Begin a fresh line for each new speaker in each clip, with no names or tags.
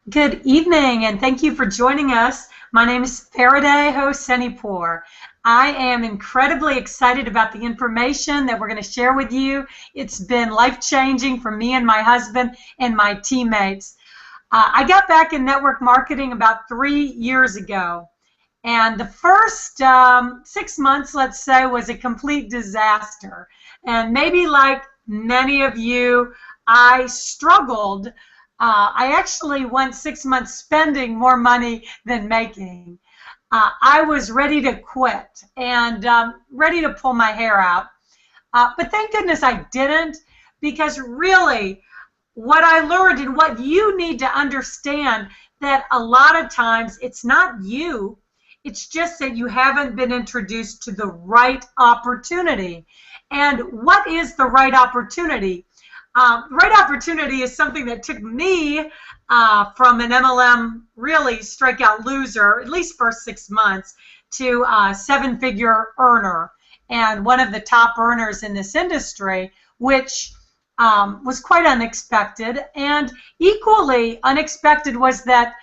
Good evening, and thank you for joining us. My name is Faraday Hosenipur. I am incredibly excited about the information that we're going to share with you. It's been life-changing for me and my husband and my teammates. I got back in network marketing about 3 years ago, and the first 6 months, let's say, was a complete disaster. And maybe like many of you, I struggled. I actually went 6 months spending more money than making. I was ready to quit and ready to pull my hair out. But thank goodness I didn't, because really what I learned and what you need to understand, that a lot of times it's not you, it's just that you haven't been introduced to the right opportunity. And what is the right opportunity? Right opportunity is something that took me from an MLM really strikeout loser, at least first 6 months, to a seven-figure earner and one of the top earners in this industry, which was quite unexpected. And equally unexpected was that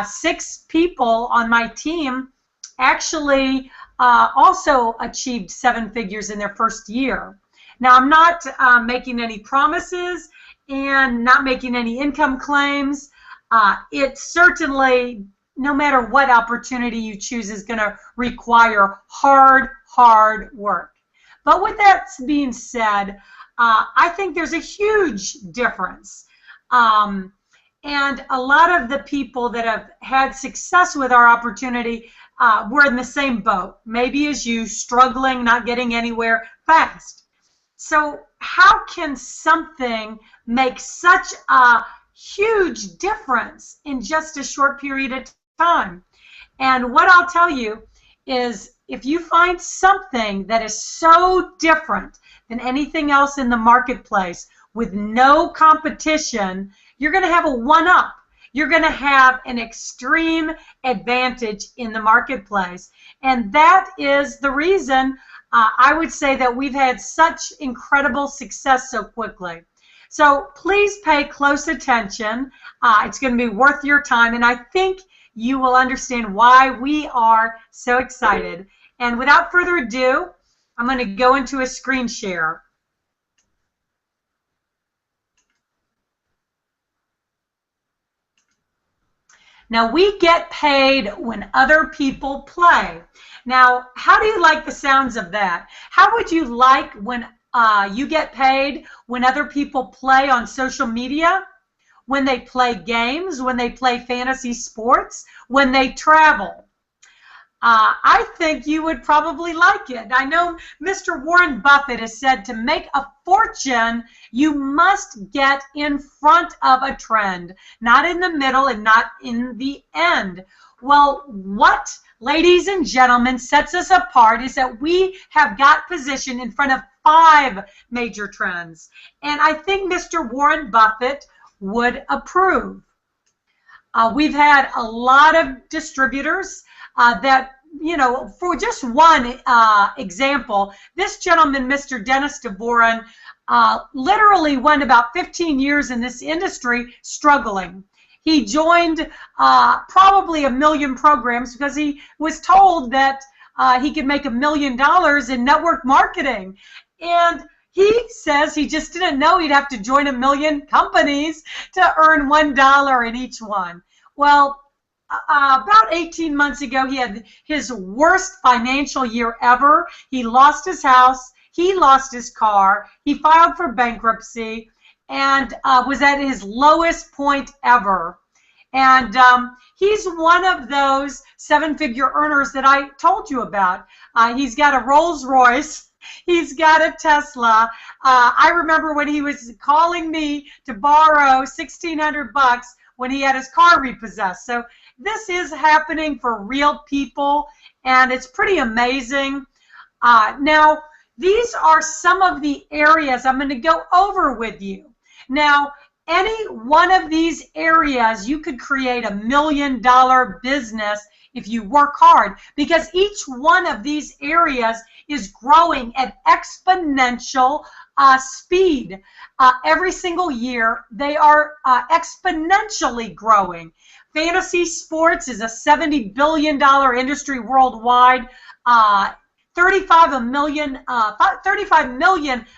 6 people on my team actually also achieved 7 figures in their first year. Now, I'm not making any promises and not making any income claims. It certainly, no matter what opportunity you choose, is going to require hard work. But with that being said, I think there's a huge difference. And a lot of the people that have had success with our opportunity were in the same boat, maybe as you, struggling, not getting anywhere fast. So how can something make such a huge difference in just a short period of time? And what I'll tell you is, if you find something that is so different than anything else in the marketplace with no competition, you're going to have a one-up. You're going to have an extreme advantage in the marketplace. And that is the reason I would say that we've had such incredible success so quickly. So please pay close attention. It's going to be worth your time, and I think you will understand why we are so excited. And without further ado, I'm going to go into a screen share. Now, we get paid when other people play. Now, how do you like the sounds of that? How would you like when you get paid when other people play on social media, when they play games, when they play fantasy sports, when they travel? I think you would probably like it. I know Mr. Warren Buffett has said to make a fortune, you must get in front of a trend, not in the middle and not in the end. Well, what, ladies and gentlemen, sets us apart is that we have got position in front of 5 major trends. And I think Mr. Warren Buffett would approve. We've had a lot of distributors that, you know, for just one example, this gentleman, Mr. Dennis DeVoren, literally went about 15 years in this industry struggling. He joined probably 1 million programs because he was told that he could make $1 million in network marketing. And he says he just didn't know he'd have to join 1 million companies to earn $1 in each one. Well, about 18 months ago, he had his worst financial year ever. He lost his house. He lost his car. He filed for bankruptcy and was at his lowest point ever. And he's one of those 7-figure earners that I told you about. He's got a Rolls Royce. He's got a Tesla. I remember when he was calling me to borrow $1,600 when he had his car repossessed. So this is happening for real people, and it's pretty amazing. Now, these are some of the areas I'm going to go over with you. Now, any one of these areas, you could create $1 million business if you work hard, because each one of these areas is growing at exponential speed. Every single year, they are exponentially growing. Fantasy sports is a $70 billion industry worldwide. 35 million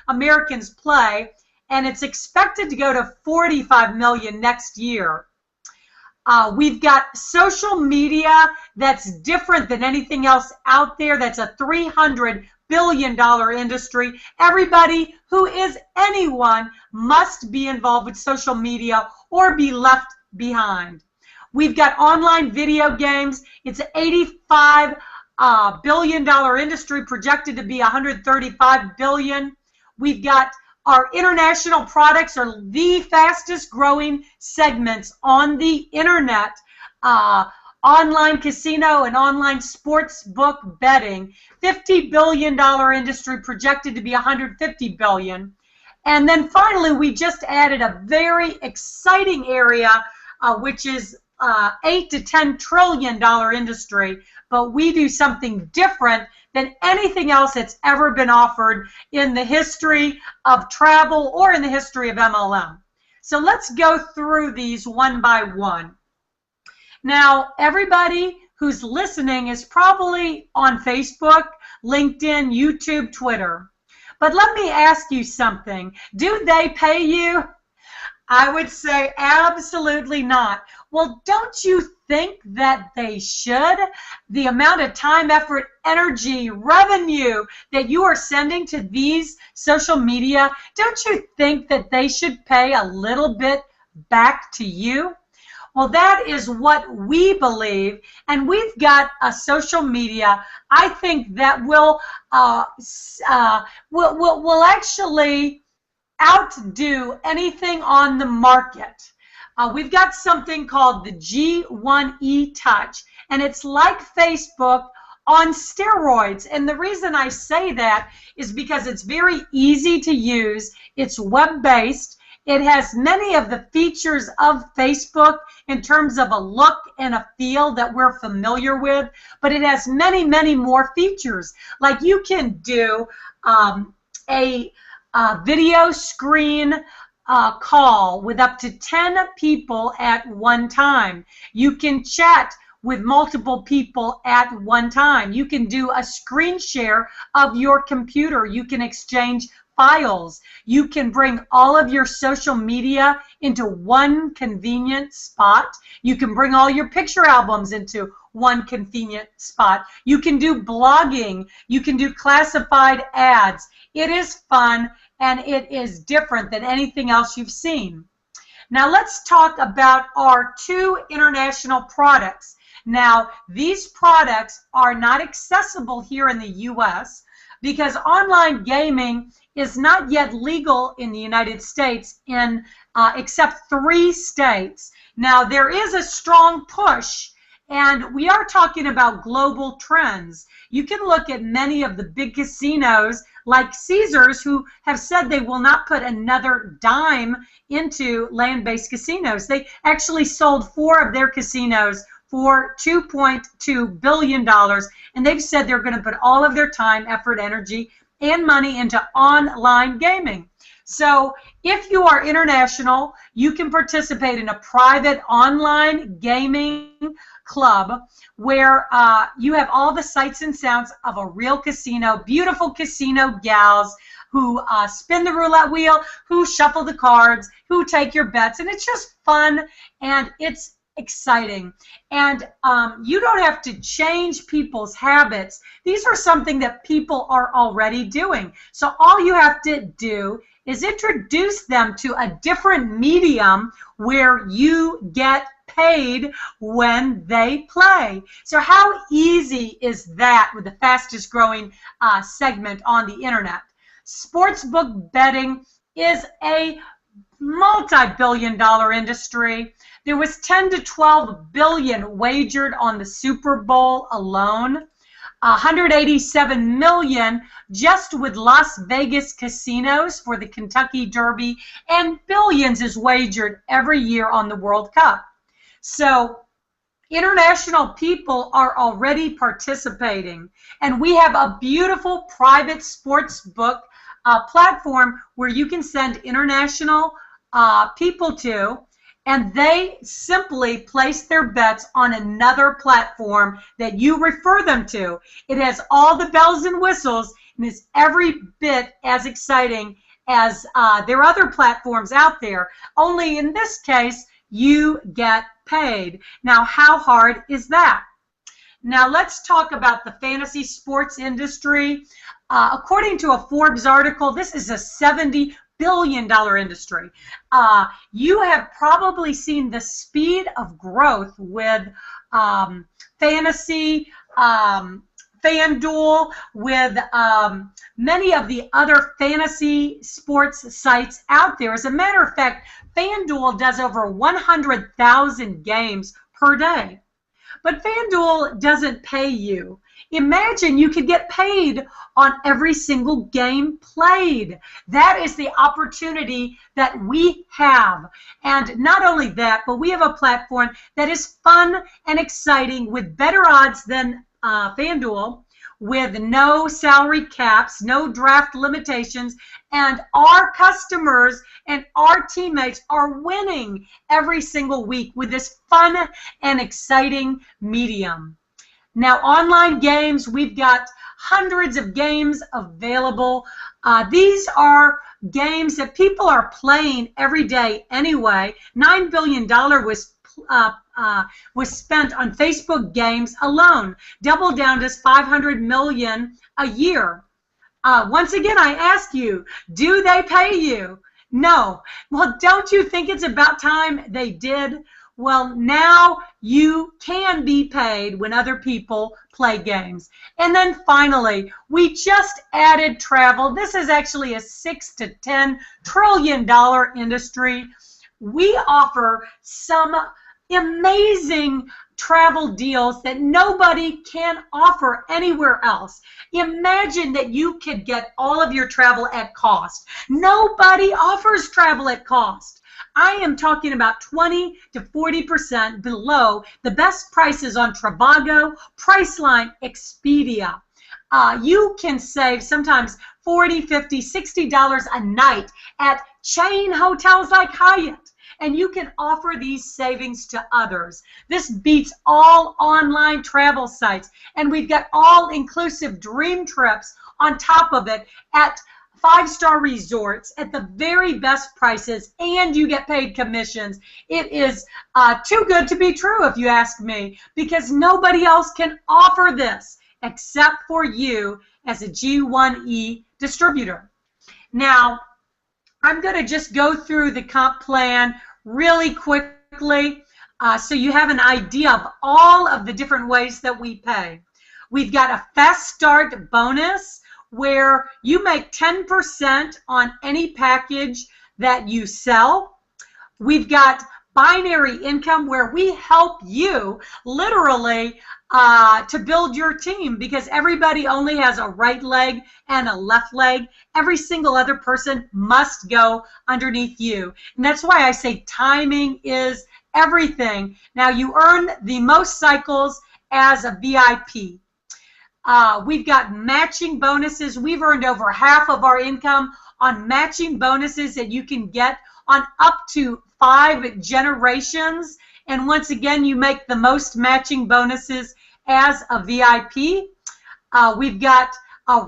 Americans play, and it's expected to go to 45 million next year. We've got social media that's different than anything else out there. That's a $300 billion industry. Everybody who is anyone must be involved with social media or be left behind. We've got online video games. It's an $85 billion industry, projected to be $135 billion. We've got our international products are the fastest growing segments on the internet. Online casino and online sports book betting, $50 billion industry, projected to be $150 billion. And then finally, we just added a very exciting area, which is $8 to $10 trillion industry, but we do something different than anything else that's ever been offered in the history of travel or in the history of MLM. So let's go through these one by one. Now, everybody who's listening is probably on Facebook, LinkedIn, YouTube, Twitter. But let me ask you something. Do they pay you? I would say absolutely not. Well, don't you think that they should? The amount of time, effort, energy, revenue that you are sending to these social media, don't you think that they should pay a little bit back to you? Well, that is what we believe, and we've got a social media, I think, that will actually outdo anything on the market. We've got something called the G1e Touch, and it's like Facebook on steroids. And the reason I say that is because it's very easy to use. It's web-based. It has many of the features of Facebook in terms of a look and a feel that we're familiar with, but it has many, many more features. Like you can do a video screen call with up to 10 people at one time. You can chat with multiple people at one time. You can do a screen share of your computer. You can exchange files. You can bring all of your social media into one convenient spot. You can bring all your picture albums into one convenient spot. You can do blogging. You can do classified ads. It is fun, and it is different than anything else you've seen. Now let's talk about our two international products. Now, these products are not accessible here in the U.S. because online gaming is not yet legal in the United States in except 3 states. Now, there is a strong push, and we are talking about global trends. You can look at many of the big casinos like Caesars, who have said they will not put another dime into land-based casinos. They actually sold 4 of their casinos for $2.2 billion, and they've said they're going to put all of their time, effort, energy, and money into online gaming. So if you are international, you can participate in a private online gaming club where you have all the sights and sounds of a real casino, beautiful casino gals who spin the roulette wheel, who shuffle the cards, who take your bets, and it's just fun, and it's exciting. And you don't have to change people's habits. These are something that people are already doing. So all you have to do is introduce them to a different medium where you get paid when they play. So how easy is that with the fastest growing segment on the internet? Sportsbook betting is a multi-billion-dollar industry. There was 10 to 12 billion wagered on the Super Bowl alone. 187 million just with Las Vegas casinos for the Kentucky Derby, and billions is wagered every year on the World Cup. So international people are already participating, and we have a beautiful private sports book platform where you can send international people to, and they simply place their bets on another platform that you refer them to. It has all the bells and whistles and is every bit as exciting as there are other platforms out there. Only in this case, you get paid. Now, how hard is that? Now, let's talk about the fantasy sports industry. According to a Forbes article, this is a $70 billion industry. You have probably seen the speed of growth with fantasy, FanDuel, with many of the other fantasy sports sites out there. As a matter of fact, FanDuel does over 100,000 games per day. But FanDuel doesn't pay you. Imagine you could get paid on every single game played. That is the opportunity that we have. And not only that, but we have a platform that is fun and exciting with better odds than FanDuel, with no salary caps, no draft limitations, and our customers and our teammates are winning every single week with this fun and exciting medium. Now, online games, we've got hundreds of games available. These are games that people are playing every day anyway. $9 billion was spent on Facebook games alone. Double Down does $500 million a year. Once again, I ask you, do they pay you? No. Well, don't you think it's about time they did? Well, now you can be paid when other people play games. And then finally, we just added travel. This is actually a $6 to $10 trillion industry. We offer some amazing travel deals that nobody can offer anywhere else. Imagine that you could get all of your travel at cost. Nobody offers travel at cost. I am talking about 20 to 40% below the best prices on Trivago, Priceline, Expedia. You can save sometimes $40, $50, $60 a night at chain hotels like Hyatt. And you can offer these savings to others. This beats all online travel sites. And we've got all-inclusive dream trips on top of it at five-star resorts at the very best prices, and you get paid commissions. It is too good to be true, if you ask me, because nobody else can offer this except for you as a G1e distributor. Now, I'm going to just go through the comp plan really quickly so you have an idea of all of the different ways that we pay. We've got a fast start bonus where you make 10% on any package that you sell. We've got binary income where we help you literally to build your team, because everybody only has a right leg and a left leg. Every single other person must go underneath you. And that's why I say timing is everything. Now, you earn the most cycles as a VIP. We've got matching bonuses. We've earned over half of our income on matching bonuses that you can get on up to 5 generations. And once again, you make the most matching bonuses as a VIP. We've got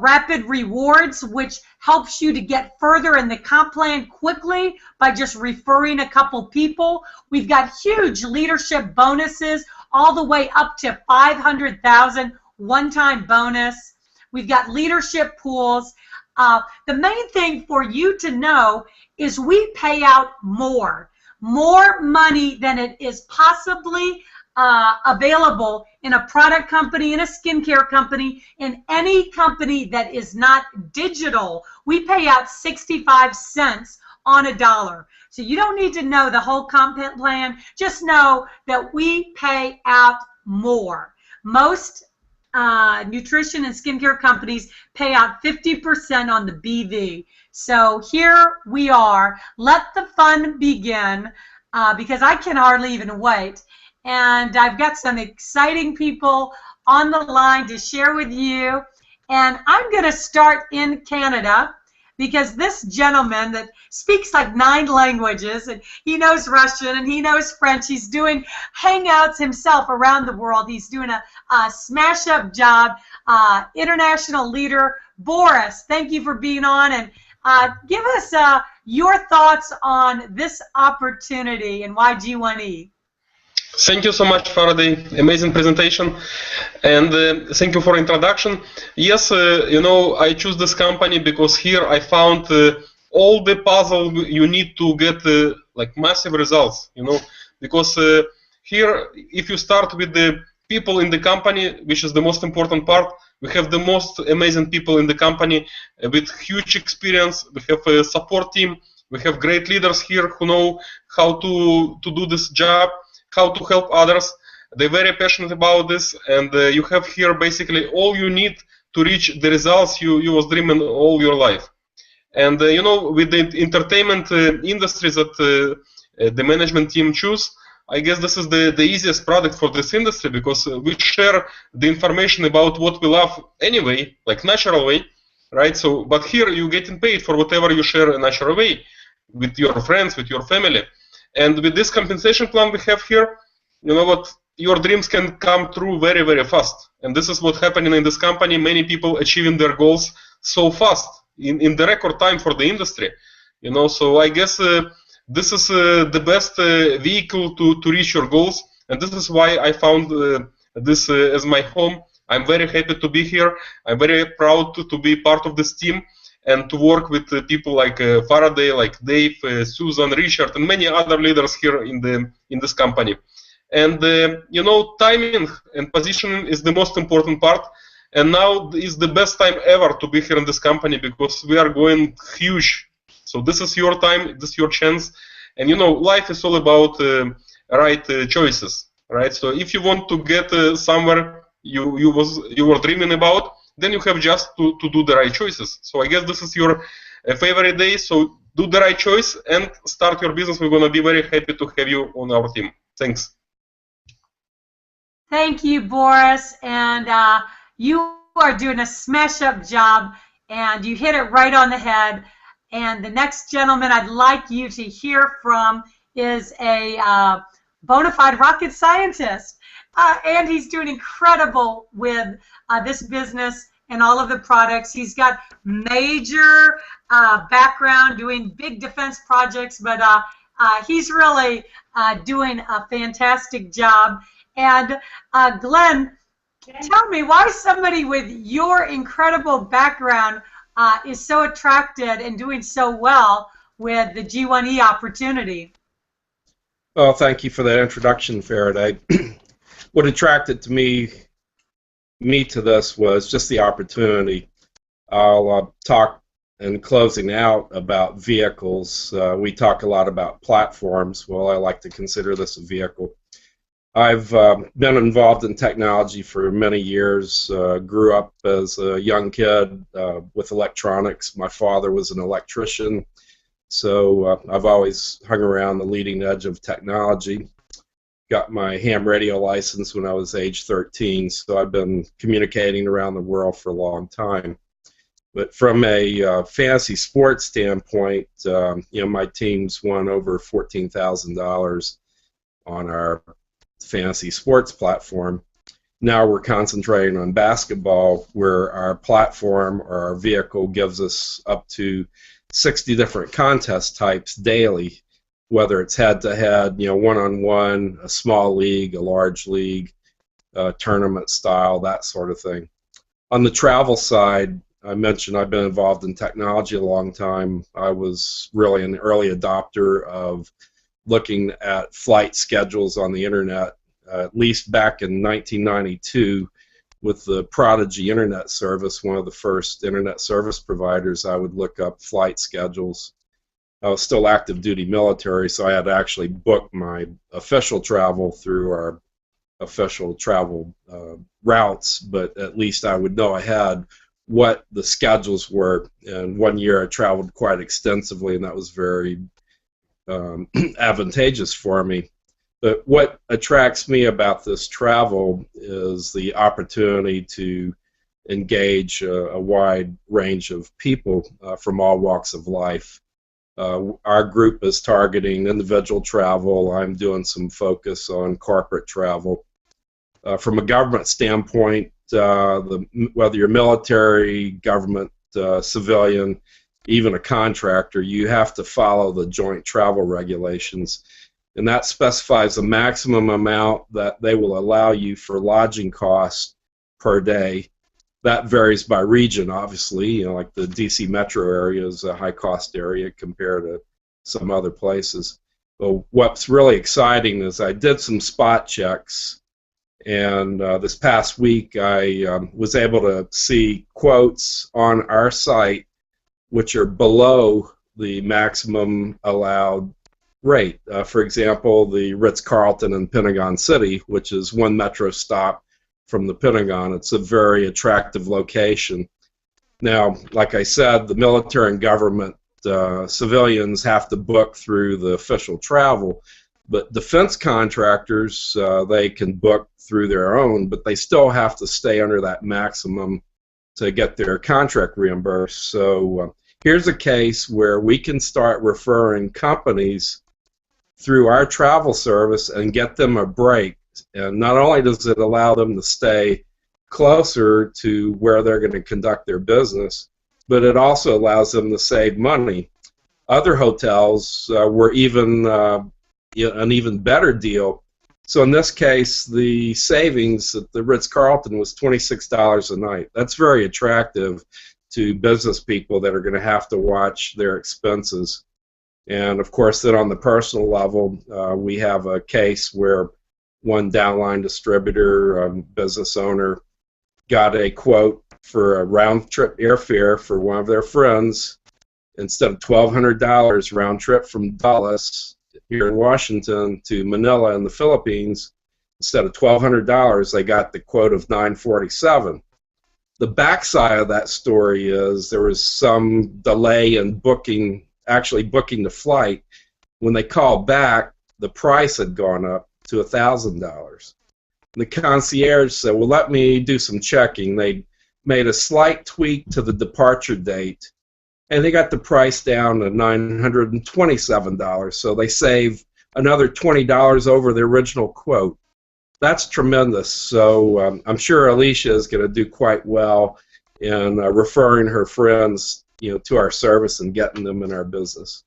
rapid rewards, which helps you to get further in the comp plan quickly by just referring a couple people. We've got huge leadership bonuses all the way up to $500,000 one-time bonus. We've got leadership pools. The main thing for you to know is we pay out more money than it is possibly available in a product company, in a skincare company, in any company that is not digital. We pay out 65 cents on a dollar. So you don't need to know the whole comp plan. Just know that we pay out more. Most nutrition and skincare companies pay out 50% on the BV. So here we are. Let the fun begin, because I can hardly even wait. And I've got some exciting people on the line to share with you. And I'm going to start in Canada, because this gentleman that speaks like 9 languages, and he knows Russian and he knows French, he's doing Hangouts himself around the world. He's doing a smash-up job. International leader, Boris, thank you for being on, and give us your thoughts on this opportunity and why G1e.
Thank you so much, Faraday. Amazing presentation, and thank you for introduction. Yes, you know, I choose this company because here I found all the puzzle you need to get like massive results. You know, because here, if you start with the people in the company, which is the most important part, we have the most amazing people in the company with huge experience. We have a support team. We have great leaders here who know how to do this job, how to help others. They're very passionate about this, and you have here basically all you need to reach the results you was dreaming all your life. And you know, with the entertainment industry that the management team choose, I guess this is the easiest product for this industry, because we share the information about what we love anyway, like natural way, right? So, but here you're getting paid for whatever you share in a natural way with your friends, with your family. And with this compensation plan we have here, you know what, your dreams can come true very, very fast. And this is what's happening in this company. Many people achieving their goals so fast, in the record time for the industry. You know, so I guess this is the best vehicle to reach your goals. And this is why I found this as my home. I'm very happy to be here. I'm very proud to be part of this team and to work with people like Faraday, like Dave, Susan, Richard, and many other leaders here in this company. And you know, timing and positioning is the most important part. And now is the best time ever to be here in this company, because we are going huge. So this is your time, this is your chance. And you know, life is all about right choices, right? So if you want to get somewhere you were dreaming about, then you have just to do the right choices. So I guess this is your favorite day. So do the right choice and start your business. We're going to be very happy to have you on our team. Thanks.
Thank you, Boris. And you are doing a smash-up job, and you hit it right on the head. And the next gentleman I'd like you to hear from is a bona fide rocket scientist. And he's doing incredible with this business and all of the products. He's got major background doing big defense projects, but he's really doing a fantastic job. And Glenn, tell me why somebody with your incredible background is so attracted and doing so well with the G1e opportunity.
Well, thank you for that introduction, Faraday. What attracted me to this was just the opportunity. I'll talk in closing out about vehicles. We talk a lot about platforms. Well, I like to consider this a vehicle. I've been involved in technology for many years. Grew up as a young kid with electronics. My father was an electrician, so I've always hung around the leading edge of technology. Got my ham radio license when I was age 13, so I've been communicating around the world for a long time. But from a fantasy sports standpoint, you know, my team's won over $14,000 on our fantasy sports platform. Now we're concentrating on basketball, where our platform or our vehicle gives us up to 60 different contest types daily, whether it's head-to-head, you know, one-on-one, a small league, a large league, tournament style, that sort of thing. On the travel side, I mentioned I've been involved in technology a long time. I was really an early adopter of looking at flight schedules on the internet, at least back in 1992 with the Prodigy internet service, one of the first internet service providers. I would look up flight schedules. I was still active duty military, so I had to actually book my official travel through our official travel routes, but at least I would know ahead what the schedules were. And one year I traveled quite extensively, and that was very advantageous for me. But what attracts me about this travel is the opportunity to engage a wide range of people from all walks of life. Our group is targeting individual travel. I'm doing some focus on corporate travel. From a government standpoint, whether you're military, government, civilian, even a contractor, you have to follow the joint travel regulations. And that specifies a maximum amount that they will allow you for lodging costs per day. That varies by region, obviously. You know, like the DC metro area is a high-cost area compared to some other places. But what's really exciting is I did some spot checks, and this past week I was able to see quotes on our site which are below the maximum allowed rate. For example, the Ritz-Carlton in Pentagon City, which is one metro stop from the Pentagon. It's a very attractive location. Now, like I said, the military and government civilians have to book through the official travel, but defense contractors, they can book through their own, but they still have to stay under that maximum to get their contract reimbursed. So here's a case where we can start referring companies through our travel service and get them a break. And not only does it allow them to stay closer to where they're going to conduct their business, but it also allows them to save money. Other hotels were even an even better deal. So in this case, the savings at the Ritz-Carlton was $26 a night. That's very attractive to business people that are going to have to watch their expenses. And of course, then on the personal level, we have a case where one downline distributor, business owner, got a quote for a round-trip airfare for one of their friends. Instead of $1,200 round trip from Dulles here in Washington to Manila in the Philippines, instead of $1,200, they got the quote of $947. The backside of that story is there was some delay in actually booking the flight. When they called back, the price had gone up to $1,000. The concierge said, well, let me do some checking. They made a slight tweak to the departure date, and they got the price down to $927. So they saved another $20 over the original quote. That's tremendous. So I'm sure Alicia is going to do quite well in referring her friends, to our service and getting them in our business.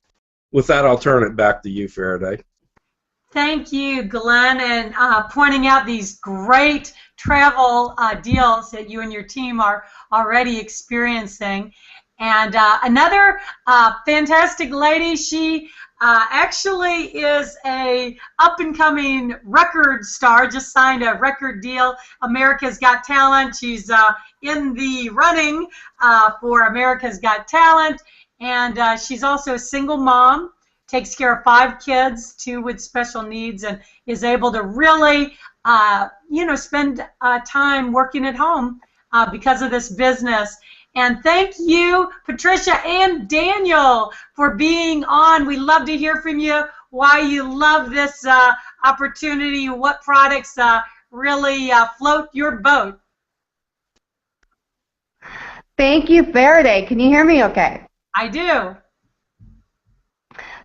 With that, I'll turn it back to you, Faraday.
Thank you, Glenn, and pointing out these great travel deals that you and your team are already experiencing. And another fantastic lady, she actually is a up-and-coming record star, just signed a record deal, America's Got Talent. She's in the running for America's Got Talent, and she's also a single mom, takes care of 5 kids, 2 with special needs, and is able to really, spend time working at home because of this business. And thank you, Patricia and Daniel, for being on. We love to hear from you, why you love this opportunity, what products really float your boat.
Thank you, Faraday. Can you hear me okay?
I do.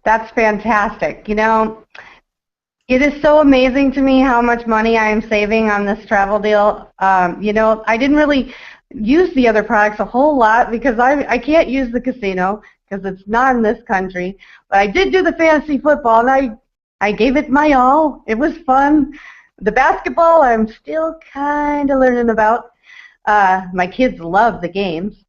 That's fantastic. It is so amazing to me how much money I am saving on this travel deal. I didn't really use the other products a whole lot because I can't use the casino because it's not in this country. But I did do the fantasy football, and I gave it my all. It was fun. The basketball I'm still kind of learning about. My kids love the games.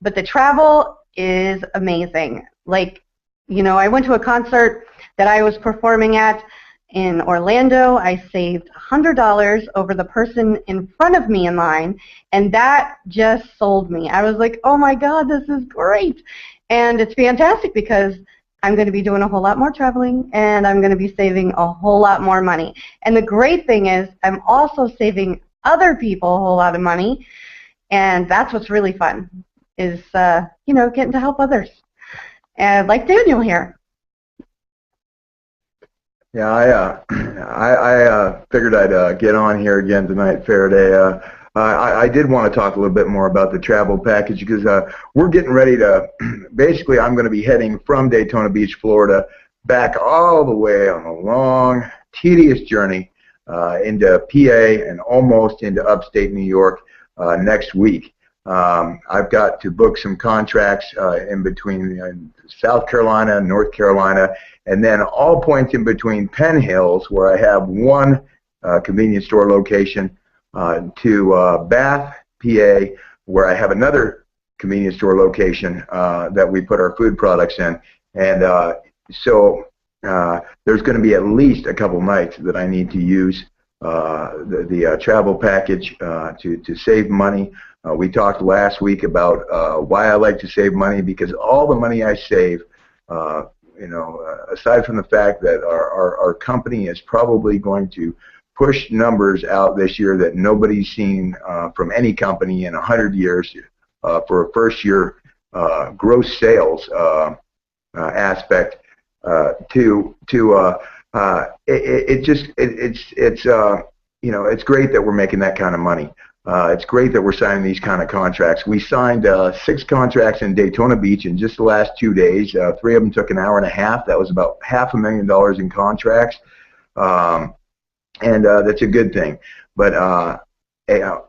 But the travel is amazing. I went to a concert that I was performing at in Orlando. I saved $100 over the person in front of me in line, and that just sold me. I was like, oh my God, this is great. And it's fantastic because I'm going to be doing a whole lot more traveling, and I'm going to be saving a whole lot more money. And the great thing is I'm also saving other people a whole lot of money, and that's what's really fun is, getting to help others. And like Daniel here.
Yeah, I figured I'd get on here again tonight, Faraday. I did want to talk a little bit more about the travel package because we're getting ready to, basically I'm going to be heading from Daytona Beach, Florida, back all the way on a long, tedious journey into PA and almost into upstate New York next week. I've got to book some contracts in between South Carolina, North Carolina, and then all points in between Penn Hills, where I have one convenience store location, to Bath, PA, where I have another convenience store location that we put our food products in. And so there's going to be at least a couple nights that I need to use the travel package to save money. We talked last week about why I like to save money, because all the money I save, you know, aside from the fact that our company is probably going to push numbers out this year that nobody's seen from any company in 100 years for a first year gross sales aspect, it's you know, it's great that we're making that kind of money. It's great that we're signing these kind of contracts. We signed 6 contracts in Daytona Beach in just the last 2 days. 3 of them took an hour and a half. That was about $500,000 in contracts, and that's a good thing. But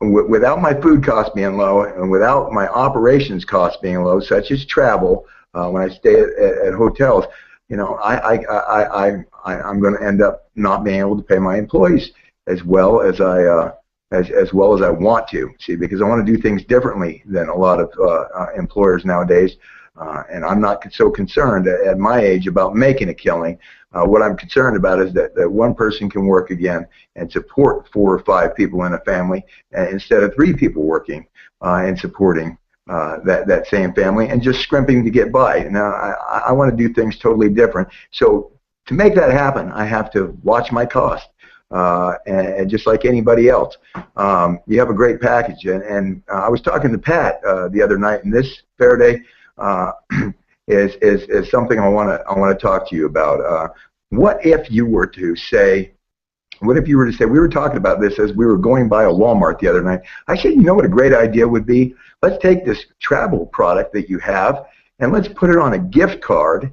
without my food costs being low and without my operations costs being low, such as travel, when I stay at hotels, you know, I'm going to end up not being able to pay my employees as well as I want to, see, because I want to do things differently than a lot of employers nowadays, and I'm not so concerned at my age about making a killing. What I'm concerned about is that one person can work again and support 4 or 5 people in a family instead of 3 people working and supporting that same family and just scrimping to get by. Now, I want to do things totally different. So to make that happen, I have to watch my costs. And just like anybody else, you have a great package. And I was talking to Pat the other night, and this Faraday is something I want to talk to you about. What if you were to say, we were talking about this as we were going by a Walmart the other night. I said, you know what a great idea would be? Let's take this travel product that you have and let's put it on a gift card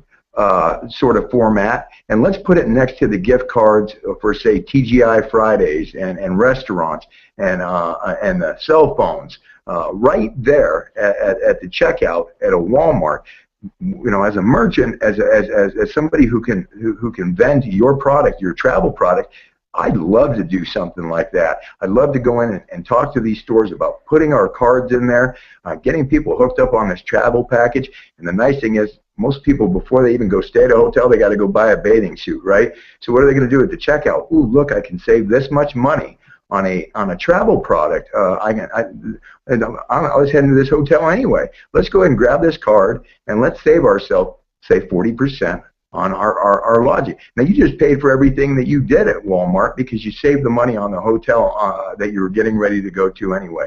sort of format, and let's put it next to the gift cards for, say, TGI Fridays and restaurants and the cell phones right there at the checkout at a Walmart. You know, as a merchant, as somebody who can vend your product, your travel product, I'd love to do something like that. I'd love to go in and talk to these stores about putting our cards in there, getting people hooked up on this travel package. And the nice thing is, most people, before they even go stay at a hotel, they got to go buy a bathing suit, right? So what are they going to do at the checkout? Ooh, look, I can save this much money on a travel product. I was heading to this hotel anyway. Let's go ahead and grab this card and let's save ourselves, say, 40% on our lodging. Now, you just paid for everything that you did at Walmart because you saved the money on the hotel that you were getting ready to go to anyway.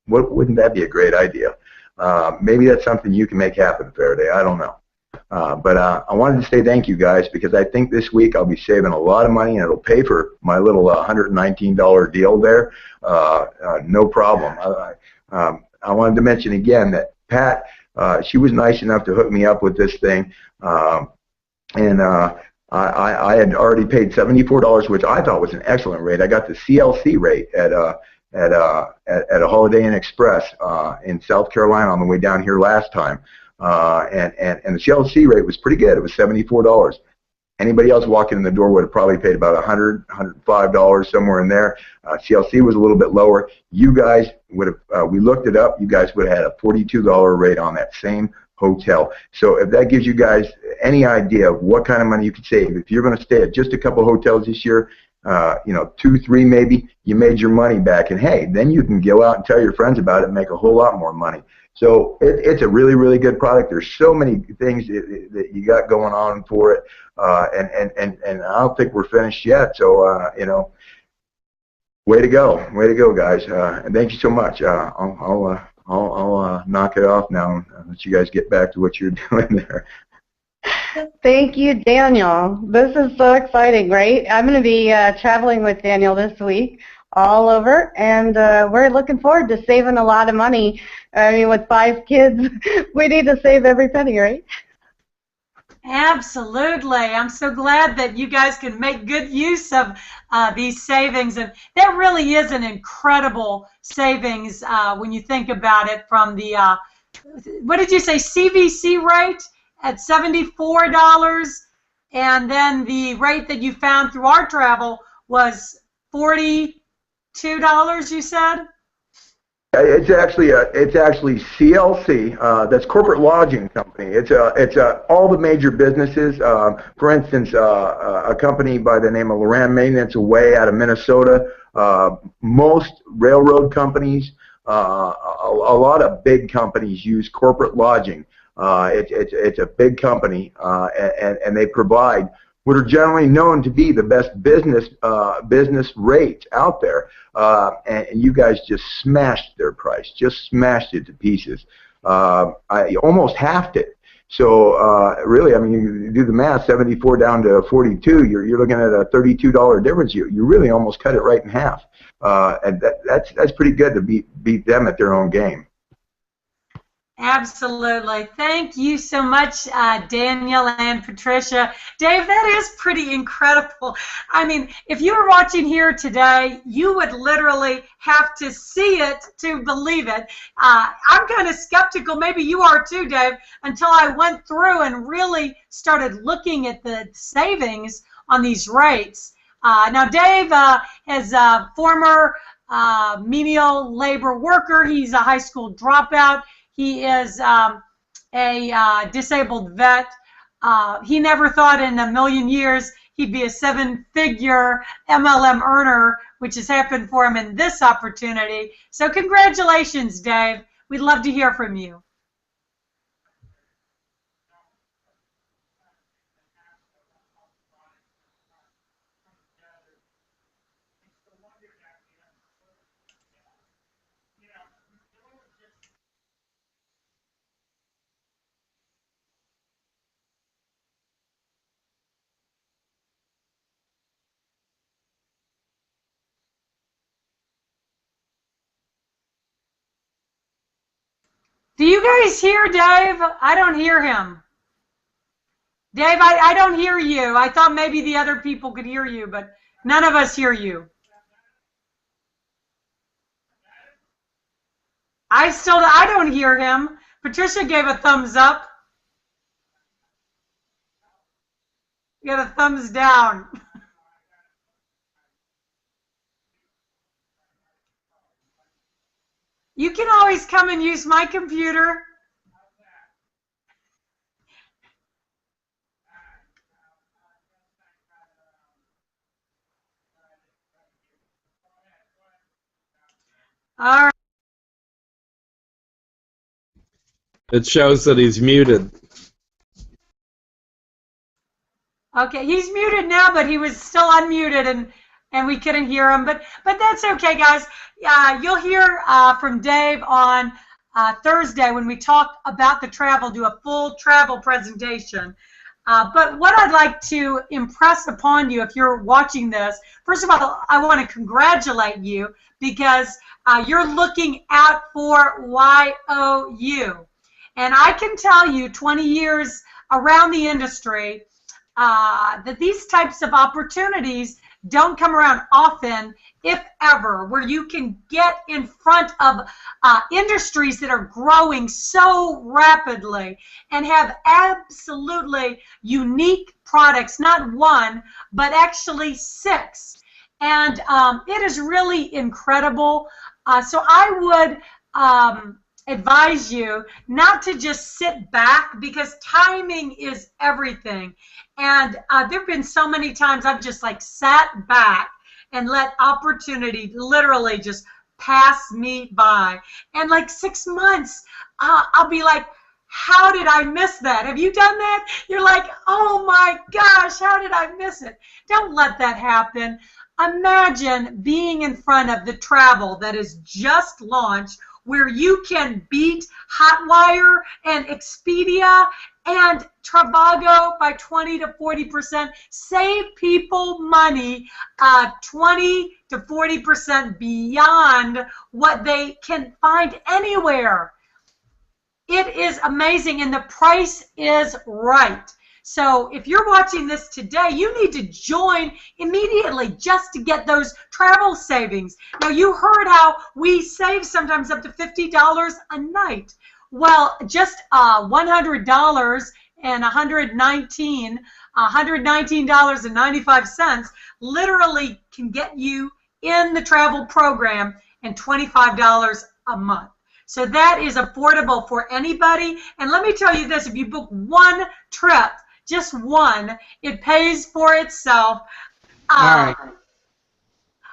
Wouldn't that be a great idea? Maybe that's something you can make happen, Faraday. I don't know. But I wanted to say thank you, guys, because I think this week I'll be saving a lot of money, and it'll pay for my little $119 deal there. No problem. I wanted to mention again that Pat, she was nice enough to hook me up with this thing, and I had already paid $74, which I thought was an excellent rate. I got the CLC rate at a Holiday Inn Express in South Carolina on the way down here last time, and the CLC rate was pretty good. It was $74. Anybody else walking in the door would have probably paid about $100, $105, somewhere in there. CLC was a little bit lower. You guys would have, we looked it up, you guys would have had a $42 rate on that same hotel. So if that gives you guys any idea of what kind of money you could save, if you're going to stay at just a couple hotels this year, you know, 2, 3 maybe, you made your money back, and hey, then you can go out and tell your friends about it and make a whole lot more money. So it's a really, really good product. There's so many things that you got going on for it, and I don't think we're finished yet. So you know, way to go, guys, and thank you so much. I'll knock it off now and let you guys get back to what you're doing there.
Thank you, Daniel. This is so exciting, right? I'm going to be traveling with Daniel this week. all over, and we're looking forward to saving a lot of money. I mean, with 5 kids, we need to save every penny, right?
Absolutely. I'm so glad that you guys can make good use of these savings. And that really is an incredible savings when you think about it from the, what did you say, CVC rate at $74, and then the rate that you found through our travel was $42, you said?
It's actually CLC. That's Corporate Lodging Company. It's all the major businesses. For instance, a company by the name of Loran Maintenance away out of Minnesota. Most railroad companies, a lot of big companies use Corporate Lodging. It's a big company, and they provide what are generally known to be the best business rates out there. And you guys just smashed their price, just smashed it to pieces. I almost halved it. So really, I mean, you do the math, 74 down to 42, you're looking at a $32 difference. You really almost cut it right in half. And that's pretty good to beat them at their own game.
Absolutely. Thank you so much, Daniel and Patricia. Dave, that is pretty incredible. I mean, if you were watching here today, you would literally have to see it to believe it. I'm kind of skeptical, maybe you are too, Dave, until I went through and really started looking at the savings on these rates. Now, Dave is a former menial labor worker. He's a high school dropout. He is a disabled vet. He never thought in a million years he'd be a 7-figure MLM earner, which has happened for him in this opportunity. So congratulations, Dave. We'd love to hear from you. Do you guys hear Dave? I don't hear him. Dave, I don't hear you. I thought maybe the other people could hear you, but none of us hear you. I don't hear him. Patricia gave a thumbs up. You got a thumbs down. You can always come and use my computer. All right.
It shows that he's muted.
Okay, he's muted now, but he was still unmuted, and we couldn't hear him. But that's okay, guys. You'll hear from Dave on Thursday when we talk about the travel, do a full travel presentation. But what I'd like to impress upon you, if you're watching this, first of all, I want to congratulate you because you're looking out for YOU. And I can tell you, 20 years around the industry, that these types of opportunities don't come around often, if ever, where you can get in front of industries that are growing so rapidly and have absolutely unique products, not one, but actually 6. And it is really incredible. So I would advise you not to just sit back, because timing is everything. And there have been so many times I've just like sat back and let opportunity literally just pass me by. And like 6 months, I'll be like, how did I miss that? Have you done that? You're like, oh my gosh, how did I miss it? Don't let that happen. Imagine being in front of the travel that is just launched, where you can beat Hotwire and Expedia and Trivago by 20 to 40%. Save people money 20 to 40% beyond what they can find anywhere. It is amazing, and the price is right. So if you're watching this today, you need to join immediately just to get those travel savings. Now, you heard how we save sometimes up to $50 a night. Well, just $100 and $119.95 literally can get you in the travel program and $25 a month. So that is affordable for anybody. And let me tell you this, if you book one trip, just one, it pays for itself.
All right.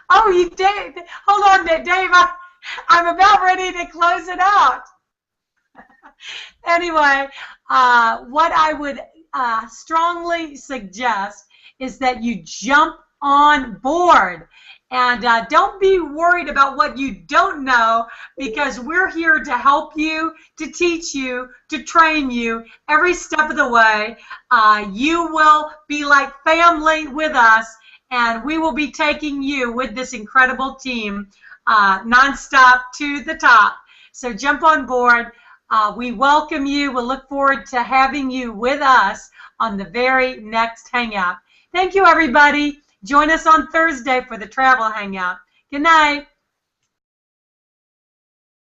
Oh, you did. Hold on, Dave. I'm about ready to close it out. Anyway, what I would strongly suggest is that you jump on board. And don't be worried about what you don't know, because we're here to help you, to teach you, to train you every step of the way. You will be like family with us, and we will be taking you with this incredible team nonstop to the top. So jump on board. We welcome you. We'll look forward to having you with us on the very next Hangout. Thank you, everybody. Join us on Thursday for the Travel Hangout. Good night.